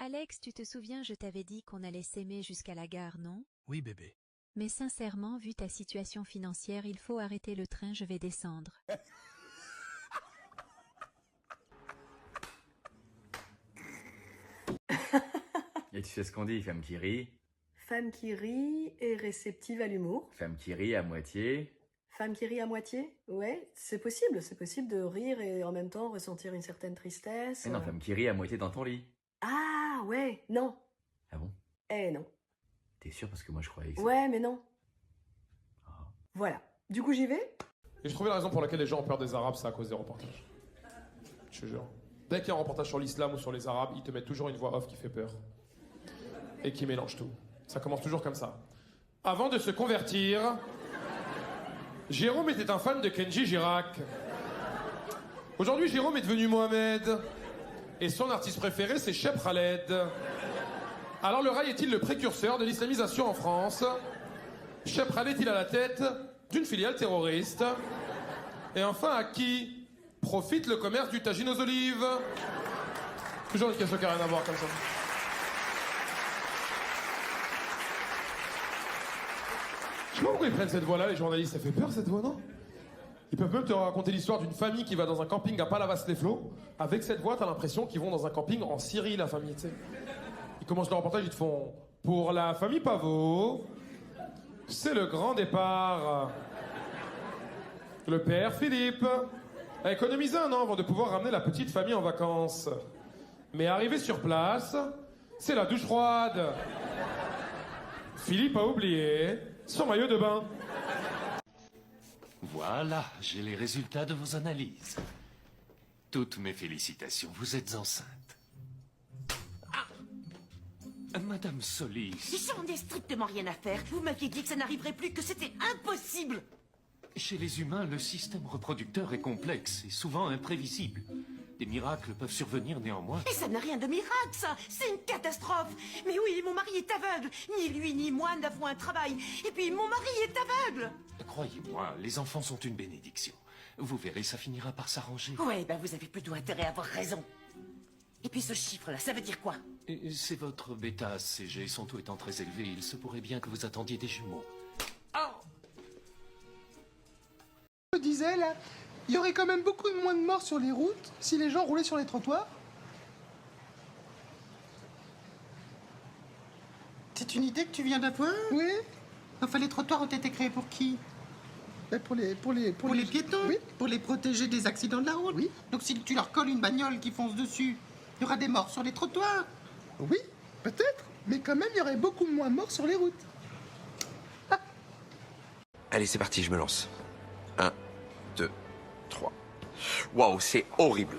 Alex, tu te souviens, je t'avais dit qu'on allait s'aimer jusqu'à la gare, non? Oui, bébé. Mais sincèrement, vu ta situation financière, il faut arrêter le train, je vais descendre. Et tu sais ce qu'on dit, femme qui rit. Femme qui rit est réceptive à l'humour. Femme qui rit à moitié. Femme qui rit à moitié, ouais, c'est possible de rire et en même temps ressentir une certaine tristesse. Mais non, femme qui rit à moitié dans ton lit. Ah ouais, non. Ah bon? Non. T'es sûr parce que moi je croyais que Ouais, mais non. Ah. Voilà. Du coup, j'y vais. Et je trouvais la raison pour laquelle les gens ont peur des Arabes, c'est à cause des reportages. Je te jure. Dès qu'il y a un reportage sur l'islam ou sur les Arabes, ils te mettent toujours une voix off qui fait peur. Et qui mélange tout. Ça commence toujours comme ça. Avant de se convertir, Jérôme était un fan de Kenji Girac. Aujourd'hui, Jérôme est devenu Mohamed. Et son artiste préféré, c'est Cheb Khaled. Alors le rail est-il le précurseur de l'islamisation en France? Cheb Khaled est à la tête d'une filiale terroriste. Et enfin, à qui profite le commerce du tagine aux olives? Toujours une question qui n'a rien à voir comme ça. Je sais pas pourquoi ils prennent cette voie-là, les journalistes. Ça fait peur, cette voix, non? Ils peuvent même te raconter l'histoire d'une famille qui va dans un camping à Palavas-les-Flots. Avec cette voix, t'as l'impression qu'ils vont dans un camping en Syrie, la famille, tu sais. Ils commencent le reportage, ils te font... Pour la famille Pavot, c'est le grand départ. Le père Philippe a économisé un an avant de pouvoir ramener la petite famille en vacances. Mais arrivé sur place, c'est la douche froide. Philippe a oublié son maillot de bain. Voilà, j'ai les résultats de vos analyses. Toutes mes félicitations, vous êtes enceinte. Madame Solis... J'en ai strictement rien à faire. Vous m'aviez dit que ça n'arriverait plus, que c'était impossible. Chez les humains, le système reproducteur est complexe et souvent imprévisible. Des miracles peuvent survenir néanmoins. Et ça n'a rien de miracle, ça. C'est une catastrophe. Mais oui, mon mari est aveugle. Ni lui ni moi n'avons un travail. Et puis, mon mari est aveugle. Croyez-moi, les enfants sont une bénédiction. Vous verrez, ça finira par s'arranger. Ouais, ben vous avez plutôt intérêt à avoir raison. Et puis ce chiffre-là, ça veut dire quoi? C'est votre bêta-CG, son taux étant très élevé, il se pourrait bien que vous attendiez des jumeaux. Je disais là, il y aurait quand même beaucoup moins de morts sur les routes si les gens roulaient sur les trottoirs. C'est une idée que tu viens d'avoir? Oui. Enfin, les trottoirs ont été créés pour qui? Pour les piétons, oui. Pour les protéger des accidents de la route. Oui. Donc si tu leur colles une bagnole qui fonce dessus, il y aura des morts sur les trottoirs. Oui, peut-être. Mais quand même, il y aurait beaucoup moins de morts sur les routes. Ah. Allez, c'est parti, je me lance. 1, 2, 3. Waouh, c'est horrible.